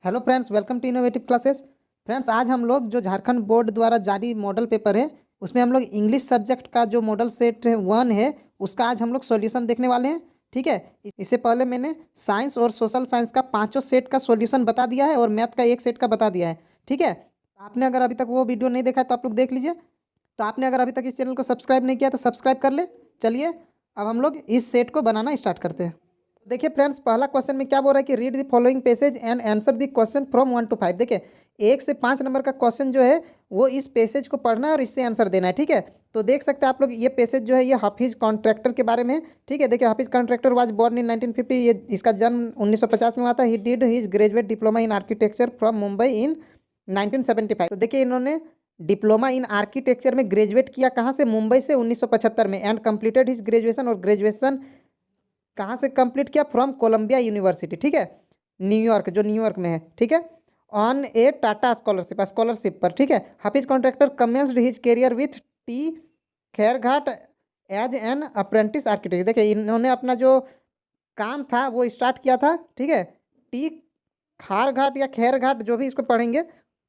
Hello friends, welcome to innovative classes. Friends, आज हम लोग जो झारखंड बोर्ड द्वारा जारी मॉडल पेपर है उसमें हम लोग इंग्लिश सब्जेक्ट का जो मॉडल सेट 1 है उसका आज हम लोग सॉल्यूशन देखने वाले हैं। ठीक है, इससे पहले मैंने साइंस और सोशल साइंस का पांचों सेट का सॉल्यूशन बता दिया है और मैथ का एक सेट का बता दिया है। ठीक है, आपने अगर अभी तक वो वीडियो नहीं देखा है तो आप लोग देख लीजिए। तो आपने अगर अभी तक इस चैनल को सब्सक्राइब नहीं किया तो सब्सक्राइब कर ले। चलिए अब हम लोग इस सेट को बनाना स्टार्ट करते हैं। देखिए फ्रेंड्स, पहला क्वेश्चन में क्या बोल रहा है कि read the following passage and answer the question from 1 to 5। देखिए 1 से 5 नंबर का क्वेश्चन जो है वो इस पैसेज को पढ़ना है और इससे आंसर देना है। ठीक है, तो देख सकते हैं आप लोग ये पैसेज जो है ये हाफिज कॉन्ट्रैक्टर के बारे में है। ठीक है, देखिए Hafeez Contractor was born in 1950। ये इसका जन्म 1950 में हुआ था। He did his graduate diploma in architecture from Mumbai in 1975। तो देखिए इन्होंने डिप्लोमा इन आर्किटेक्चर में ग्रेजुएट किया कहाँ से? मुंबई से 1975 में। एंड कंप्लीटेड हिज ग्रेजुएशन, और ग्रेजुएशन कहाँ से कंप्लीट किया? From Columbia University. ठीक है, न्यूयॉर्क, जो न्यूयॉर्क में है। ठीक है, ऑन ए टाटा स्कॉलरशिप पर। ठीक है, Hafeez Contractor commenced his career with T Khareghat as an apprentice architect. देखिए इन्होंने अपना जो काम था वो स्टार्ट किया था। ठीक है, टी खारघाट या खैरघाट जो भी इसको पढ़ेंगे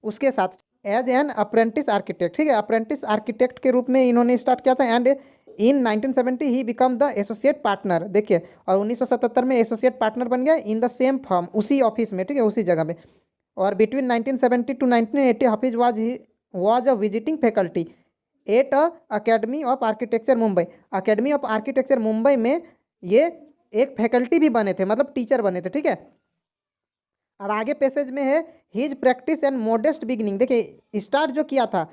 उसके साथ एज एन अप्रेंटिस आर्किटेक्ट। ठीक है, अप्रेंटिस आर्किटेक्ट के रूप में इन्होंने स्टार्ट किया था। And in 1970 he become the associate partner. देखिए और 1977 में एसोसिएट पार्टनर बन गया इन द सेम फर्म, उसी ऑफिस में। ठीक है, उसी जगह पे। और between 1970 to 1980 Hafiz was a visiting faculty at academy of architecture Mumbai. Academy of architecture Mumbai में ये एक फैकल्टी भी बने थे, मतलब टीचर बने थे। ठीक है, अब आगे पैसेज में है his practice and modest beginning. देखिए स्टार्ट जो किया था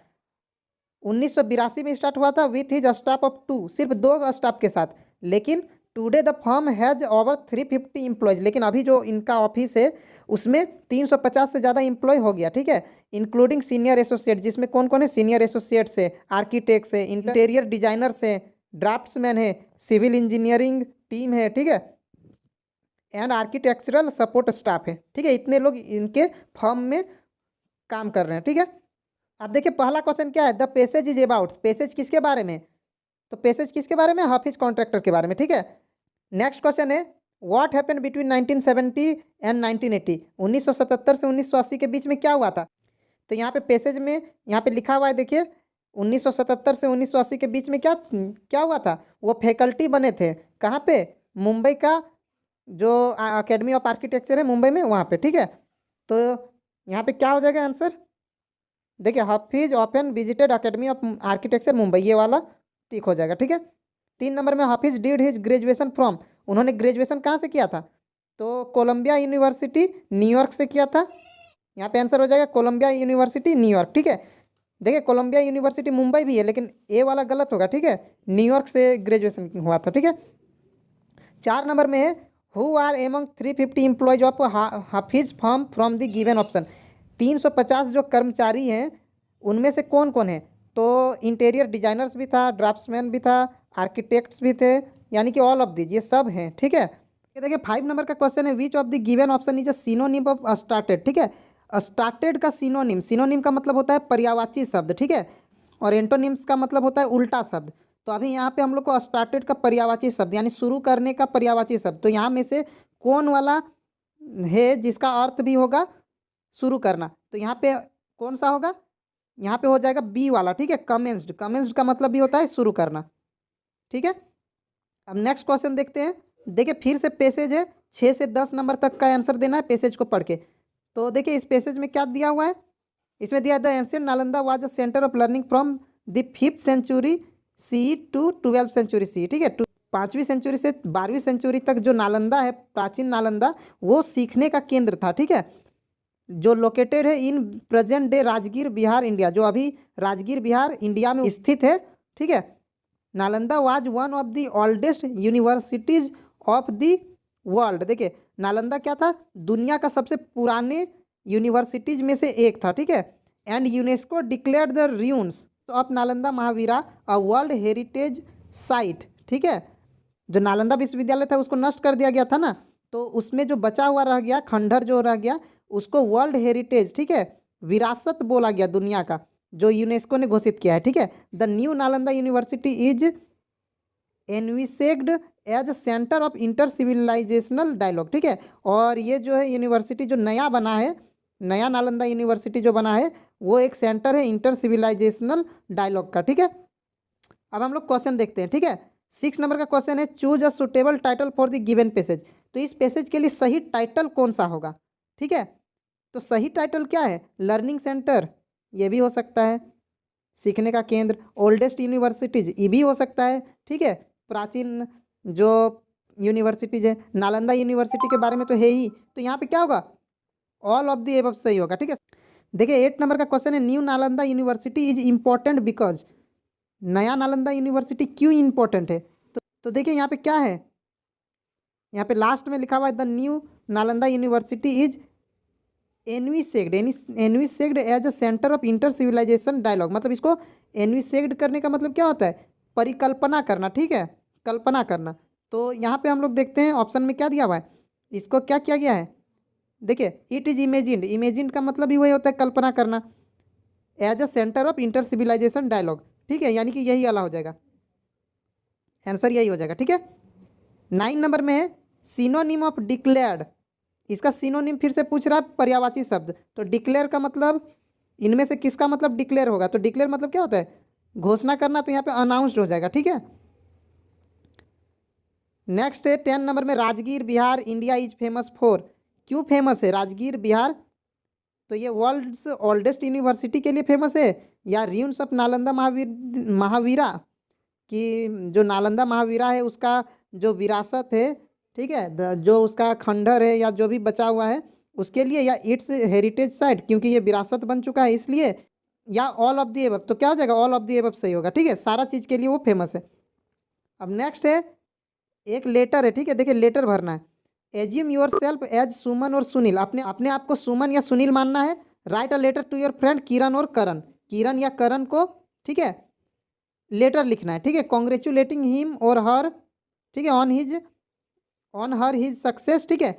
1982 में स्टार्ट हुआ था विथ हिज स्टाफ ऑफ 2, सिर्फ 2 स्टाफ के साथ। लेकिन today the firm has over 350 employees. लेकिन अभी जो इनका ऑफिस है उसमें 350 से ज़्यादा एम्प्लॉय हो गया। ठीक है, इंक्लूडिंग सीनियर एसोसिएट, जिसमें कौन कौन है? सीनियर एसोसिएट्स है, आर्किटेक्ट्स है, इंटीरियर डिजाइनर्स है, ड्राफ्ट्समैन है, सिविल इंजीनियरिंग टीम है। ठीक है, एंड आर्किटेक्चरल सपोर्ट स्टाफ है। ठीक है, इतने लोग इनके फर्म में काम कर रहे हैं। ठीक है, अब देखिए पहला क्वेश्चन क्या है? The passage is about. Passage किसके बारे में? तो पैसेज किसके बारे में? हाफिज कॉन्ट्रैक्टर के बारे में। ठीक है, नेक्स्ट क्वेश्चन है व्हाट हैपेंड बिटवीन 1970 एंड 1980। 1977 से 1980 के बीच में क्या हुआ था? तो यहाँ पे पैसेज में यहाँ पे लिखा हुआ है, देखिए 1977 से 1980 के बीच में क्या क्या हुआ था? वो फैकल्टी बने थे। कहाँ पे? मुंबई का जो अकेडमी ऑफ आर्किटेक्चर है मुंबई में, वहाँ पे। ठीक है, तो यहाँ पे क्या हो जाएगा आंसर? देखिए Hafeez often visited academy of architecture Mumbai, ये वाला ठीक हो जाएगा। ठीक है, 3 नंबर में हाफिज डिड हिज ग्रेजुएशन फ्रॉम। उन्होंने ग्रेजुएशन कहाँ से किया था? तो कोलंबिया यूनिवर्सिटी न्यूयॉर्क से किया था। यहाँ पे आंसर हो जाएगा कोलंबिया यूनिवर्सिटी न्यूयॉर्क। ठीक है, देखिए कोलंबिया यूनिवर्सिटी मुंबई भी है लेकिन ए वाला गलत होगा। ठीक है, न्यूयॉर्क से ग्रेजुएशन हुआ था। ठीक है, 4 नंबर में है who are among 350 employees of Hafiz firm from the given option. 350 जो कर्मचारी हैं उनमें से कौन कौन है? तो इंटीरियर डिजाइनर्स भी था, ड्राफ्ट्समैन भी था, आर्किटेक्ट्स भी थे, यानी कि ऑल ऑफ दीज, ये सब हैं। ठीक है, ये देखिए 5 नंबर का क्वेश्चन है विच of the given option is a synonym of started. ठीक है, स्टार्टेड का सिनोनिम, सिनोनिम का मतलब होता है पर्यायवाची शब्द। ठीक है, और एंटोनिम्स का मतलब होता है उल्टा शब्द। तो अभी यहाँ पे हम लोग को स्टार्टेड का पर्यायवाची शब्द यानी शुरू करने का पर्यायवाची शब्द, तो यहाँ में से कौन वाला है जिसका अर्थ भी होगा शुरू करना? तो यहाँ पे कौन सा होगा? यहाँ पे हो जाएगा बी वाला। ठीक है, कमेंस्ड। कमेंस्ड का मतलब भी होता है शुरू करना। ठीक है, अब नेक्स्ट क्वेश्चन देखते हैं। देखिए फिर से पैसेज है, 6 से 10 नंबर तक का आंसर देना है पैसेज को पढ़ के। तो देखिए इस पैसेज में क्या दिया हुआ है? इसमें दिया the ancient Nalanda was a centre of learning from the 5th century C to 12th century C. ठीक है, 5वीं सेंचुरी से 12वीं सेंचुरी तक जो नालंदा है, प्राचीन नालंदा, वो सीखने का केंद्र था। ठीक है, जो लोकेटेड है in present day Rajgir Bihar India, जो अभी राजगीर बिहार इंडिया में स्थित है। ठीक है, Nalanda was one of the oldest universities of the world. देखिए नालंदा क्या था? दुनिया का सबसे पुराने यूनिवर्सिटीज में से एक था। ठीक है, and UNESCO declared the ruins of Nalanda Mahavira a world heritage site. ठीक है, जो नालंदा विश्वविद्यालय था उसको नष्ट कर दिया गया था ना, तो उसमें जो बचा हुआ रह गया, खंडहर जो रह गया, उसको वर्ल्ड हेरिटेज, ठीक है, विरासत बोला गया दुनिया का, जो यूनेस्को ने घोषित किया है। ठीक है, the new Nalanda University is envisaged as centre of inter civilizational dialogue. ठीक है, और ये जो है यूनिवर्सिटी जो नया बना है नया नालंदा यूनिवर्सिटी जो बना है वो एक सेंटर है इंटर सिविलाइजेशनल डायलॉग का, ठीक है। अब हम लोग क्वेश्चन देखते हैं, ठीक है। 6 नंबर का क्वेश्चन है, choose a suitable title for the given passage. तो इस पैसेज के लिए सही टाइटल कौन सा होगा, ठीक है। तो सही टाइटल क्या है, लर्निंग सेंटर, ये भी हो सकता है, सीखने का केंद्र, ओल्डेस्ट यूनिवर्सिटीज, ये भी हो सकता है, ठीक है। प्राचीन जो यूनिवर्सिटीज है, नालंदा यूनिवर्सिटी के बारे में तो है ही, तो यहाँ पे क्या होगा, ऑल ऑफ द एबव सही होगा, ठीक है। देखिए 8 नंबर का क्वेश्चन है, new Nalanda University is important because. नया नालंदा यूनिवर्सिटी क्यों इम्पोर्टेंट है, तो देखिए यहाँ पे क्या है, यहाँ पे लास्ट में लिखा हुआ है the new Nalanda University is envisaged as a centre of inter civilisation dialogue. मतलब इसको एनविसेग्ड करने का मतलब क्या होता है, परिकल्पना करना, ठीक है, कल्पना करना। तो यहाँ पे हम लोग देखते हैं ऑप्शन में क्या दिया हुआ है, इसको क्या किया गया है, देखिए इट इज इमेजिन्ड, इमेजिन्ड का मतलब ही वही होता है कल्पना करना, as a centre of inter civilisation dialogue, ठीक है, यानी कि यही वाला हो जाएगा, आंसर यही हो जाएगा, ठीक है। 9 नंबर में है सिनोनिम ऑफ डिक्लेयर्ड। इसका सिनोनिम फिर से पूछ रहा है, पर्यायवाची शब्द। तो डिक्लेयर का मतलब इनमें से किसका मतलब डिक्लेयर होगा, तो डिक्लेयर मतलब क्या होता है, घोषणा करना, तो यहाँ पे अनाउंस्ड हो जाएगा, ठीक है। नेक्स्ट है 10 नंबर में, Rajgir Bihar India is famous for. क्यों फेमस है राजगीर बिहार, तो ये वर्ल्ड्स ओल्डेस्ट यूनिवर्सिटी के लिए फेमस है, या रियून्स ऑफ नालंदा महावीरा कि जो नालंदा महावीरा है उसका जो विरासत है, ठीक है, जो उसका खंडहर है या जो भी बचा हुआ है उसके लिए, या इट्स हेरिटेज साइट क्योंकि ये विरासत बन चुका है इसलिए, या ऑल ऑफ द एबव। तो क्या हो जाएगा, ऑल ऑफ द एबव सही होगा, ठीक है, सारा चीज़ के लिए वो फेमस है। अब नेक्स्ट है एक लेटर है, ठीक है, देखिए लेटर भरना है, एज्यूम योर सेल्फ एज सुमन और सुनील। अपने अपने आप को सुमन या सुनील मानना है। Write a letter to your friend Kiran और करण, किरण या करण को, ठीक है, लेटर लिखना है, ठीक है, कॉन्ग्रेचुलेटिंग हिम और हर, ठीक है, ऑन हर हिज सक्सेस, ठीक है।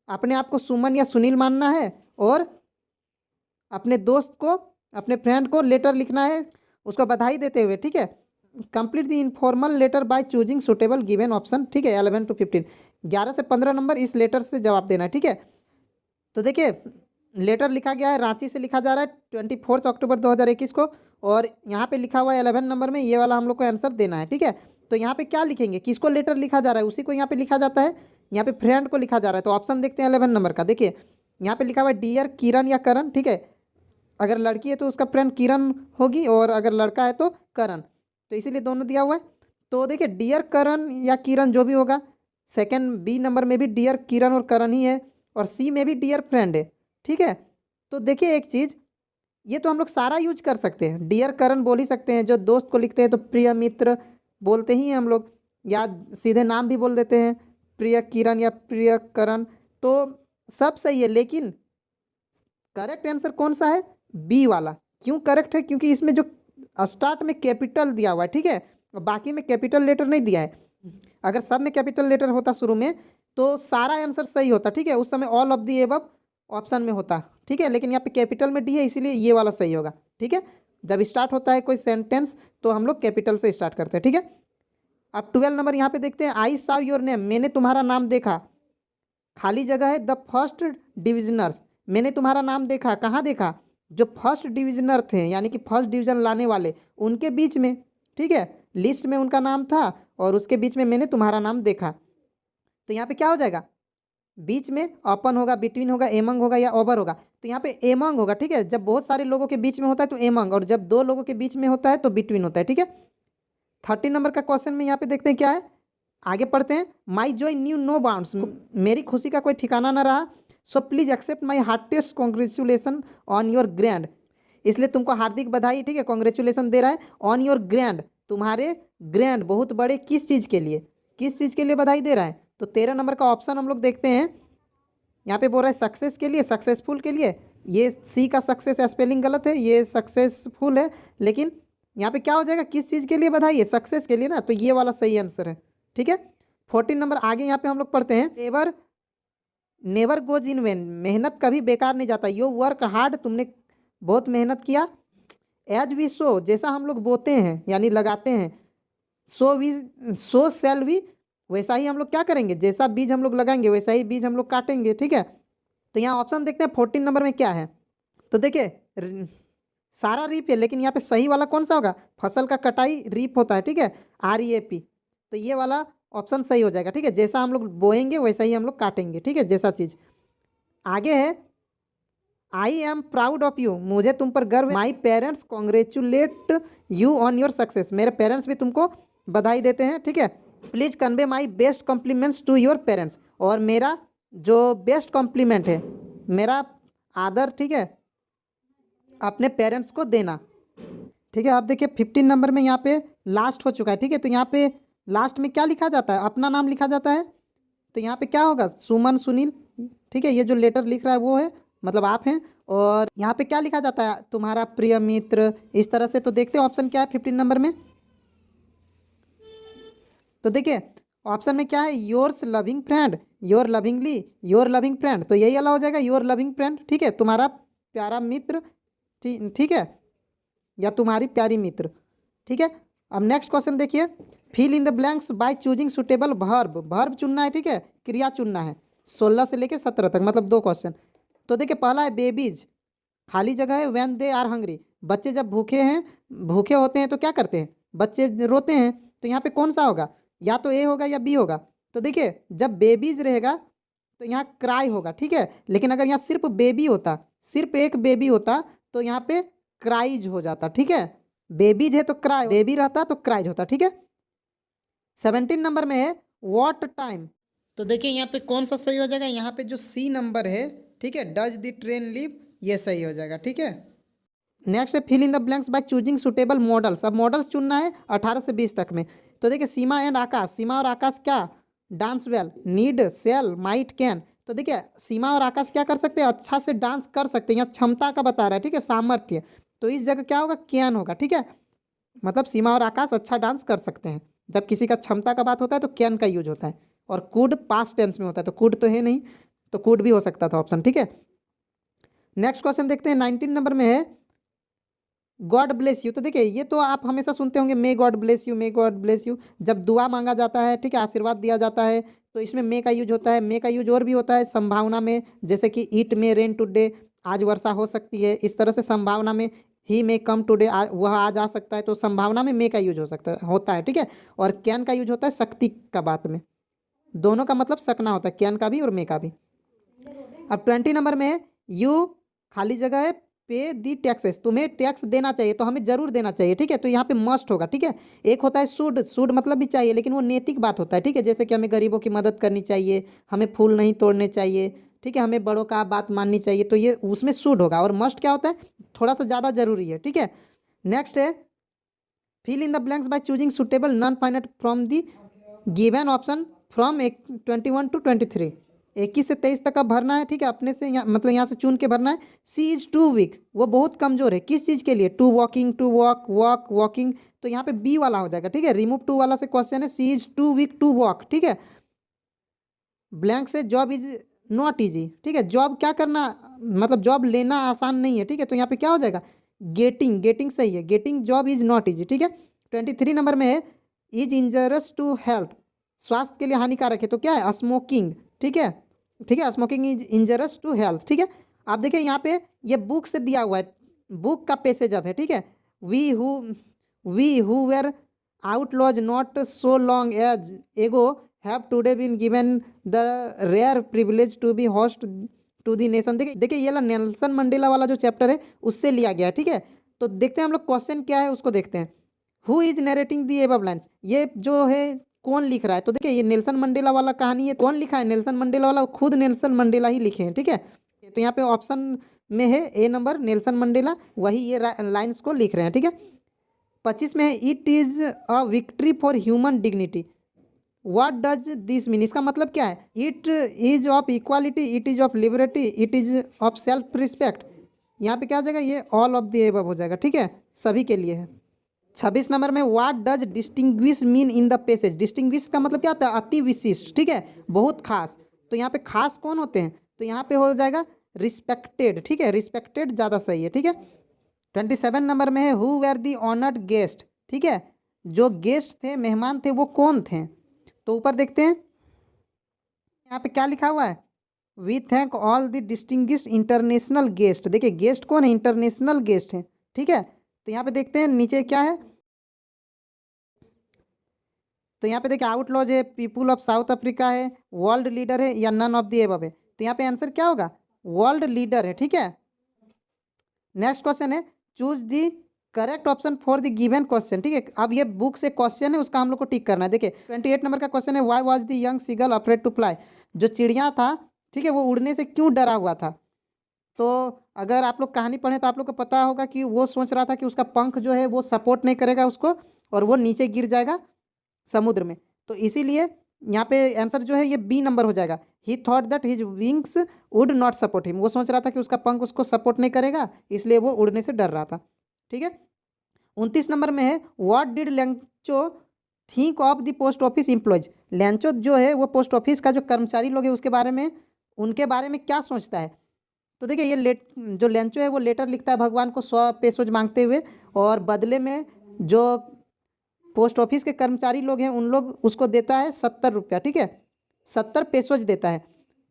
अपने आप को सुमन या सुनील मानना है और अपने दोस्त को, अपने फ्रेंड को लेटर लिखना है उसको बधाई देते हुए, ठीक है। Complete the informal letter by choosing suitable given option, ठीक है, 11 to 15, 11 से 15 नंबर इस लेटर से जवाब देना है, ठीक है। तो देखिए लेटर लिखा गया है, रांची से लिखा जा रहा है 24 अक्टूबर 2021 को, और यहाँ पे लिखा हुआ है 11 नंबर में, ये वाला हम लोग को आंसर देना है, ठीक है। तो यहाँ पे क्या लिखेंगे, किसको लेटर लिखा जा रहा है, उसी को यहाँ पे लिखा जाता है, यहाँ पे फ्रेंड को लिखा जा रहा है। तो ऑप्शन देखते हैं 11 नंबर का, देखिए यहाँ पे लिखा हुआ है डियर किरण या करण, ठीक है, अगर लड़की है तो उसका फ्रेंड किरण होगी और अगर लड़का है तो करण, तो इसीलिए दोनों दिया हुआ है। तो देखिए डियर करण या किरण जो भी होगा, सेकंड बी नंबर में भी डियर किरण और करण ही है, और सी में भी डियर फ्रेंड है, ठीक है। तो देखिए एक चीज़, ये तो हम लोग सारा यूज कर सकते हैं, डियर करण बोल ही सकते हैं, जो दोस्त को लिखते हैं तो प्रिय मित्र बोलते ही हैं हम लोग, या सीधे नाम भी बोल देते हैं, प्रिय किरण या प्रिय करण, तो सब सही है, लेकिन करेक्ट आंसर कौन सा है, बी वाला। क्यों करेक्ट है, क्योंकि इसमें जो स्टार्ट में कैपिटल दिया हुआ है, ठीक है, और बाकी में कैपिटल लेटर नहीं दिया है। अगर सब में कैपिटल लेटर होता शुरू में तो सारा आंसर सही होता, ठीक है, उस समय all of the above option में होता, ठीक है, लेकिन यहाँ पे कैपिटल में डी है इसीलिए ये वाला सही होगा, ठीक है। जब स्टार्ट होता है कोई सेंटेंस तो हम लोग कैपिटल से स्टार्ट करते हैं, ठीक है। अब 12 नंबर यहाँ पे देखते हैं, आई साव योर नेम, मैंने तुम्हारा नाम देखा, खाली जगह है द फर्स्ट डिविजनर्स, मैंने तुम्हारा नाम देखा, कहाँ देखा, जो फर्स्ट डिविजनर थे यानी कि फर्स्ट डिवीजन लाने वाले उनके बीच में, ठीक है, लिस्ट में उनका नाम था और उसके बीच में मैंने तुम्हारा नाम देखा। तो यहाँ पे क्या हो जाएगा, बीच में अपन होगा, बिटवीन होगा, एमंग होगा या ओवर होगा, तो यहाँ पे एमंग होगा, ठीक है। जब बहुत सारे लोगों के बीच में होता है तो एमंग, और जब दो लोगों के बीच में होता है तो बिटवीन होता है, ठीक है। 30 नंबर का क्वेश्चन में यहाँ पे देखते हैं क्या है, आगे पढ़ते हैं। My joy knew no bounds, मेरी खुशी का कोई ठिकाना ना रहा, so please accept my heartiest congratulation on your grand, इसलिए तुमको हार्दिक बधाई, ठीक है, कॉन्ग्रेचुलेसन दे रहा है, ऑन योर ग्रैंड, तुम्हारे ग्रैंड बहुत बड़े किस चीज़ के लिए, किस चीज़ के लिए बधाई दे रहा है। तो 13 नंबर का ऑप्शन हम लोग देखते हैं, यहाँ पे बोल रहा है सक्सेस के लिए, सक्सेसफुल के लिए, ये सी का सक्सेस स्पेलिंग गलत है, ये सक्सेसफुल है, लेकिन यहाँ पे क्या हो जाएगा, किस चीज़ के लिए बधाई है, सक्सेस के लिए ना, तो ये वाला सही आंसर है, ठीक है। 14 नंबर आगे यहाँ पे हम लोग पढ़ते हैं, never never goes in when, मेहनत कभी बेकार नहीं जाता, यू वर्क हार्ड, तुमने बहुत मेहनत किया, एज वी सो, जैसा हम लोग बोते हैं यानी लगाते हैं, सो सेल वी, वैसा ही हम लोग क्या करेंगे, जैसा बीज हम लोग लगाएंगे वैसा ही बीज हम लोग काटेंगे, ठीक है। तो यहाँ ऑप्शन देखते हैं 14 नंबर में क्या है। तो देखिए सारा रीप है, लेकिन यहाँ पे सही वाला कौन सा होगा, फसल का कटाई रीप होता है, ठीक है, REAP। तो ये वाला ऑप्शन सही हो जाएगा, ठीक है। जैसा हम लोग बोएंगे वैसा ही हम लोग काटेंगे, ठीक है, जैसा चीज़। आगे है I am proud of you, मुझे तुम पर गर्व है। My parents congratulate you on your success, मेरे पेरेंट्स भी तुमको बधाई देते हैं, ठीक है। Please convey my best compliments to your parents, और मेरा जो बेस्ट कॉम्प्लीमेंट है, मेरा आदर, ठीक है, अपने पेरेंट्स को देना, ठीक है। आप देखिए 15 नंबर में यहाँ पे लास्ट हो चुका है, ठीक है। तो यहाँ पे लास्ट में क्या लिखा जाता है, अपना नाम लिखा जाता है। तो यहाँ पे क्या होगा, सुमन सुनील, ठीक है, ये जो लेटर लिख रहा है वो है, मतलब आप हैं। और यहाँ पे क्या लिखा जाता है, तुम्हारा प्रिय मित्र, इस तरह से। तो देखते हैं ऑप्शन क्या है 15 नंबर में। तो देखिए ऑप्शन में क्या है, yours loving friend, your lovingly, your loving friend, तो यही वाला हो जाएगा, योर लविंग फ्रेंड, ठीक है, तुम्हारा प्यारा मित्र, ठीक है, या तुम्हारी प्यारी मित्र, ठीक है। अब नेक्स्ट क्वेश्चन देखिए, fill in the blanks by choosing suitable verb, verb चुनना है, ठीक है, क्रिया चुनना है। 16 से लेके 17 तक, मतलब 2 क्वेश्चन। तो देखिए पहला है बेबीज, खाली जगह है, व्हेन दे आर हंग्री, बच्चे जब भूखे हैं, भूखे होते हैं तो क्या करते हैं, बच्चे रोते हैं। तो यहाँ पे कौन सा होगा, या तो ए होगा या बी होगा। तो देखिए जब बेबीज रहेगा तो यहाँ क्राई होगा, ठीक है। लेकिन अगर यहाँ सिर्फ बेबी होता, सिर्फ एक बेबी होता, तो यहाँ पे क्राइज हो जाता, ठीक है। बेबीज है तो क्राई, बेबी रहता तो क्राइज होता, ठीक है। 17 नंबर में है व्हाट टाइम। तो देखिए यहाँ पे कौन सा सही हो जाएगा, यहाँ पे जो सी नंबर है, ठीक है, डज द ट्रेन लीव, ये सही हो जाएगा, ठीक है। नेक्स्ट है fill in the blanks by choosing suitable modals. अब मॉडल्स चुनना है 18 से 20 तक में। तो देखिए सीमा एंड आकाश, सीमा और आकाश क्या, dance well, need, sell, might, can. तो देखिए सीमा और आकाश क्या कर सकते हैं, अच्छा से डांस कर सकते हैं, यहाँ क्षमता का बता रहा है, ठीक है, सामर्थ्य। तो इस जगह क्या होगा, कैन होगा, ठीक है। मतलब सीमा और आकाश अच्छा डांस कर सकते हैं। जब किसी का क्षमता का बात होता है तो कैन का यूज होता है। और कुड पास्ट टेंस में होता है, तो कुड तो है नहीं, तो कुड भी हो सकता था ऑप्शन, ठीक है। नेक्स्ट क्वेश्चन देखते हैं 19 नंबर में है गॉड ब्लेस यू। तो देखिए ये तो आप हमेशा सुनते होंगे, may God bless you, may God bless you, जब दुआ मांगा जाता है, ठीक है, आशीर्वाद दिया जाता है, तो इसमें मे का यूज होता है। मे का यूज और भी होता है संभावना में, जैसे कि इट मे रेन टुडे, आज वर्षा हो सकती है, इस तरह से संभावना में ही मे कम टुडे, वह आज आ सकता है, तो संभावना में मे का यूज हो सकता है, होता है, ठीक है। और कैन का यूज होता है शक्ति का बात में, दोनों का मतलब सकना होता है, कैन का भी और मे का भी। अब 20 नंबर में है यू, खाली जगह है, पे दी टैक्सेस, तुम्हें टैक्स देना चाहिए, तो हमें जरूर देना चाहिए, ठीक है। तो यहाँ पे मस्ट होगा, ठीक है। एक होता है शुड, शुड मतलब भी चाहिए, लेकिन वो नैतिक बात होता है, ठीक है। जैसे कि हमें गरीबों की मदद करनी चाहिए, हमें फूल नहीं तोड़ने चाहिए, ठीक है, हमें बड़ों का बात माननी चाहिए, तो ये उसमें शुड होगा। और मस्ट क्या होता है, थोड़ा सा ज़्यादा जरूरी है, ठीक है। नेक्स्ट है fill in the blanks by choosing suitable non finite from the given option from 21 to 23, 21 से 23 तक का भरना है, ठीक है, अपने से यहाँ मतलब यहाँ से चुन के भरना है। सी इज़ टू वीक, वो बहुत कमज़ोर है, किस चीज़ के लिए, to walking, to walk, walk, walking, तो यहाँ पे बी वाला हो जाएगा, ठीक है। रिमूव टू वाला से क्वेश्चन है, she is too weak to walk, ठीक है। ब्लैंक से जॉब इज नॉट ईजी, ठीक है, जॉब क्या करना, मतलब जॉब लेना आसान नहीं है, ठीक है। तो यहाँ पे क्या हो जाएगा, गेटिंग, गेटिंग सही है, getting job is not easy, ठीक है। 23 नंबर में है इज इंजरस टू हेल्थ, स्वास्थ्य के लिए हानिकारक है, तो क्या है, स्मोकिंग, ठीक है, ठीक है, स्मोकिंग इज इंजरस टू हेल्थ, ठीक है। आप देखिए यहाँ पे ये बुक से दिया हुआ है, बुक का पेसेज अब है, ठीक है। We who were outlaws not so long as ago have today been given the rare privilege to be host to the nation. देखिए देखिए ये नेल्सन मंडेला वाला जो चैप्टर है उससे लिया गया है, ठीक है। तो देखते हैं हम लोग क्वेश्चन क्या है उसको देखते हैं। Who is narrating the above lines, ये जो है कौन लिख रहा है, तो देखिए ये नेल्सन मंडेला वाला कहानी है, कौन लिखा है, नेल्सन मंडेला वाला, खुद नेल्सन मंडेला ही लिखे हैं, ठीक है। तो यहाँ पे ऑप्शन में है ए नंबर, नेल्सन मंडेला वही ये लाइन्स को लिख रहे हैं, ठीक है। 25 में है it is a victory for human dignity, what does this mean, इसका मतलब क्या है, it is of equality, it is of liberty, it is of self respect. यहाँ पे क्या हो जाएगा, ये ऑल ऑफ द एबव हो जाएगा, ठीक है, सभी के लिए है। 26 नंबर में what does distinguish mean in the passage, distinguish का मतलब क्या होता है, अति विशिष्ट, ठीक है, बहुत खास। तो यहाँ पे खास कौन होते हैं, तो यहाँ पे हो जाएगा रिस्पेक्टेड, ठीक है, रिस्पेक्टेड ज़्यादा सही है, ठीक है। 27 नंबर में है who where the honoured guest, ठीक है, जो गेस्ट थे, मेहमान थे, वो कौन थे। तो ऊपर देखते हैं यहाँ पे क्या लिखा हुआ है, we thank all the distinguished international guest. देखिए गेस्ट कौन है, इंटरनेशनल गेस्ट है, ठीक है। तो यहाँ पे देखते हैं नीचे क्या है, तो यहाँ पे देखिए आउटलॉज है, पीपुल ऑफ साउथ अफ्रीका है, वर्ल्ड लीडर है, या नन ऑफ द एबव है। तो यहाँ पे आंसर क्या होगा, वर्ल्ड लीडर है, ठीक है। नेक्स्ट क्वेश्चन है choose the correct option for the given question, ठीक है। अब ये बुक से क्वेश्चन है, उसका हम लोग को टिक करना है। देखिए 28 नंबर का क्वेश्चन है why was the young seagull afraid to fly. जो चिड़िया था, ठीक है, वो उड़ने से क्यों डरा हुआ था। तो अगर आप लोग कहानी पढ़ें तो आप लोग को पता होगा कि वो सोच रहा था कि उसका पंख जो है वो सपोर्ट नहीं करेगा उसको और वो नीचे गिर जाएगा समुद्र में। तो इसीलिए यहाँ पे आंसर जो है ये बी नंबर हो जाएगा। ही thought that his wings would not support him. वो सोच रहा था कि उसका पंख उसको सपोर्ट नहीं करेगा, इसलिए वो उड़ने से डर रहा था, ठीक है। 29 नंबर में है what did Lencho think of the post office employees. Lencho जो है वो पोस्ट ऑफिस का जो कर्मचारी लोग हैं उसके बारे में, उनके बारे में क्या सोचता है। तो देखिए ये जो लेंचो है वो लेटर लिखता है भगवान को 100 पेसोज मांगते हुए, और बदले में जो पोस्ट ऑफिस के कर्मचारी लोग हैं उन लोग उसको देता है 70 रुपया, ठीक है, 70 पेसोज देता है,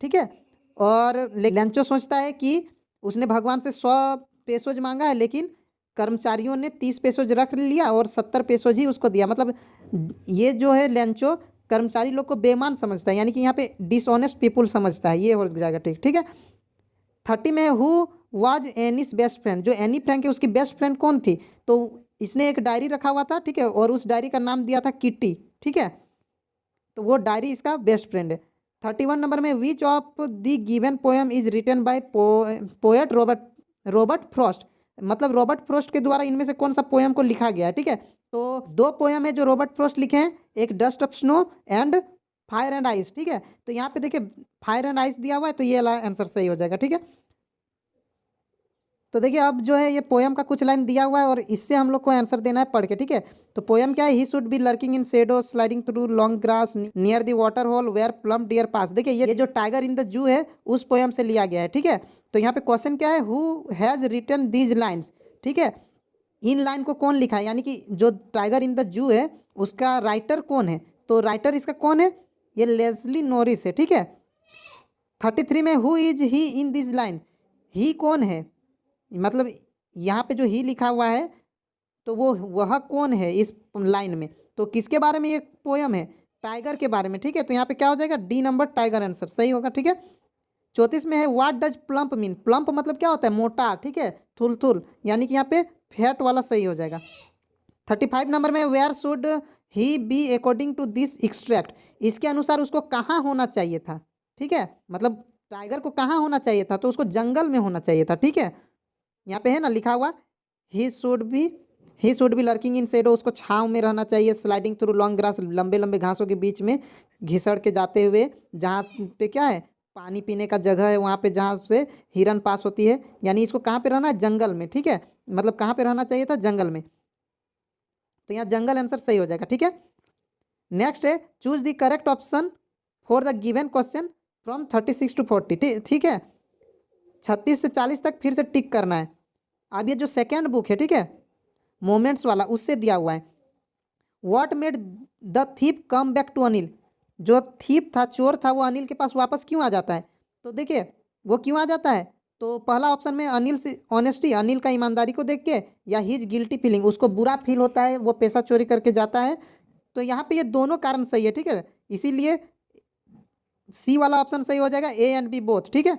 ठीक है। और लेंचो सोचता है कि उसने भगवान से 100 पेसोज मांगा है, लेकिन कर्मचारियों ने 30 पेसोज रख लिया और 70 पेसोज ही उसको दिया। मतलब ये जो है लेंचो कर्मचारी लोग को बेईमान समझता है, यानी कि यहाँ पे डिसऑनेस्ट पीपुल समझता है, ये हो जाएगा, ठीक, ठीक है। 30 में who was Annie's best friend. जो एनी फ्रैंक है उसकी बेस्ट फ्रेंड कौन थी। तो इसने एक डायरी रखा हुआ था, ठीक है, और उस डायरी का नाम दिया था किट्टी, ठीक है। तो वो डायरी इसका बेस्ट फ्रेंड है। 31 नंबर में which of the given poem is written by poet Robert Frost. मतलब रॉबर्ट फ्रॉस्ट के द्वारा इनमें से कौन सा पोएम को लिखा गया है, ठीक है। तो 2 पोएम है जो रॉबर्ट फ्रॉस्ट लिखे हैं, एक dust of snow and fire and ice, ठीक है। तो यहाँ पे देखिए फायर एंड आइस दिया हुआ है, तो ये वाला आंसर सही हो जाएगा, ठीक है। तो देखिए अब जो है ये पोयम का कुछ लाइन दिया हुआ है और इससे हम लोग को आंसर देना है पढ़ के, ठीक है। तो पोयम क्या है, he should be lurking in shadow sliding through long grass near the water hole where plum deer pass. देखिए ये जो टाइगर इन द जू है उस पोयम से लिया गया है, ठीक है। तो यहाँ पे क्वेश्चन क्या है, who has written these lines, ठीक है। इन लाइन को कौन लिखा है, यानी कि जो टाइगर इन द जू है उसका राइटर कौन है। तो राइटर इसका कौन है, ये लेस्ली नॉरिस है, ठीक है। 33 में who is he in this line. He कौन है, मतलब यहाँ पे जो ही लिखा हुआ है तो वो वह कौन है इस लाइन में। तो किसके बारे में ये पोयम है, टाइगर के बारे में, ठीक है। तो यहाँ पे क्या हो जाएगा, डी नंबर टाइगर आंसर सही होगा, ठीक है। 34 में है what does plump mean. Plump मतलब क्या होता है, मोटा, ठीक है, थुल, यानी कि यहाँ पे फैट वाला सही हो जाएगा। 35 नंबर में where should he be according to this extract. इसके अनुसार उसको कहाँ होना चाहिए था, ठीक है। मतलब टाइगर को कहाँ होना चाहिए था, तो उसको जंगल में होना चाहिए था, ठीक है। यहाँ पे है ना लिखा हुआ ही should be lurking in shadow, उसको छाँव में रहना चाहिए, स्लाइडिंग थ्रू लॉन्ग ग्रास, लंबे लंबे घासों के बीच में घिसड़ के जाते हुए, जहाँ पे क्या है पानी पीने का जगह है वहाँ पे जहाँ से हिरन पास होती है, यानी इसको कहाँ पे रहना है, जंगल में, ठीक है। मतलब कहाँ पे रहना चाहिए था, जंगल में। तो यहाँ जंगल आंसर सही हो जाएगा, ठीक है। नेक्स्ट है choose the correct option for the given question from 36 to 40, ठीक है। 36 से 40 तक फिर से टिक करना है। अब ये जो सेकेंड बुक है, ठीक है, मोमेंट्स वाला, उससे दिया हुआ है what made the thief come back to Anil. जो थीप था, चोर था, वो अनिल के पास वापस क्यों आ जाता है। तो देखिए वो क्यों आ जाता है, तो पहला ऑप्शन में अनिल से ऑनेस्टी, अनिल का ईमानदारी को देख के, या हिज गिल्टी फीलिंग, उसको बुरा फील होता है, वो पैसा चोरी करके जाता है। तो यहाँ पे ये दोनों कारण सही है, ठीक है। इसीलिए सी वाला ऑप्शन सही हो जाएगा, ए एंड बी बोथ, ठीक है।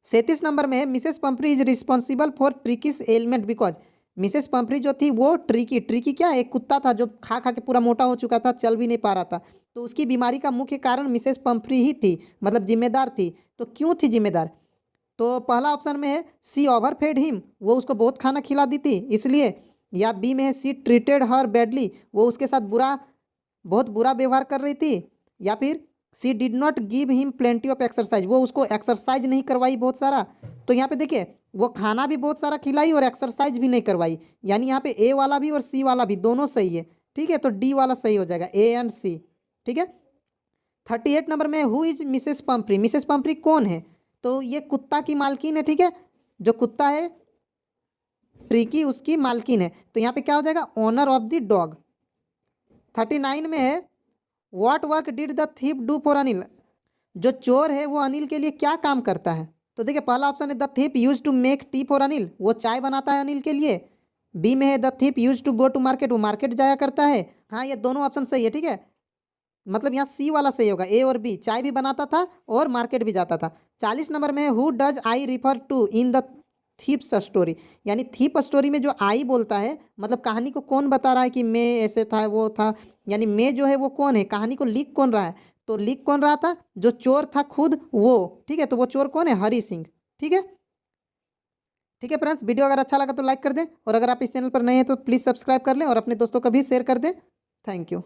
37 नंबर में है Mrs Pumphrey is responsible for Tricki's element because. Mrs Pumphrey जो थी वो ट्रिकी क्या है, एक कुत्ता था जो खा खा के पूरा मोटा हो चुका था, चल भी नहीं पा रहा था। तो उसकी बीमारी का मुख्य कारण मिसेस पंपरी ही थी, मतलब जिम्मेदार थी। तो क्यों थी जिम्मेदार, तो पहला ऑप्शन में है सी ओवर फेड हिम, वो उसको बहुत खाना खिला दी थी इसलिए, या बी में है सी ट्रीटेड हर बैडली, वो उसके साथ बहुत बुरा व्यवहार कर रही थी, या फिर she did not give him plenty of exercise, वो उसको एक्सरसाइज नहीं करवाई बहुत सारा। तो यहाँ पे देखिए वो खाना भी बहुत सारा खिलाई और एक्सरसाइज भी नहीं करवाई, यानी यहाँ पे ए वाला भी और सी वाला भी दोनों सही है, ठीक है। तो डी वाला सही हो जाएगा, ए एंड सी, ठीक है। 38 नंबर में हु इज मिसेस पंपरी। मिसेस पंपरी कौन है, तो ये कुत्ता की मालकिन है, ठीक है। जो कुत्ता है ट्रिकी उसकी मालकिन है। तो यहाँ पे क्या हो जाएगा, ओनर ऑफ द डॉग। 39 में है what work did the thief do for Anil. जो चोर है वो अनिल के लिए क्या काम करता है? तो देखिए पहला ऑप्शन है the thief used to make tea for Anil, वो चाय बनाता है अनिल के लिए। बी में है the thief used to go to market, वो मार्केट जाया करता है। हाँ, ये दोनों ऑप्शन सही है, ठीक है। मतलब यहाँ सी वाला सही होगा, ए और बी, चाय भी बनाता था और मार्केट भी जाता था। 40 नंबर में who does I refer to in the thief's story, यानी थीप स्टोरी में जो आई बोलता है मतलब कहानी को कौन बता रहा है कि मैं ऐसे था वो था, यानी मैं जो है वो कौन है, कहानी को लिख कौन रहा है? तो लिख कौन रहा था? जो चोर था खुद वो, ठीक है। तो वो चोर कौन है? हरी सिंह, ठीक है। ठीक है फ्रेंड्स, वीडियो अगर अच्छा लगा तो लाइक कर दें, और अगर आप इस चैनल पर नए हैं तो प्लीज़ सब्सक्राइब कर लें और अपने दोस्तों को भी शेयर कर दें। Thank you.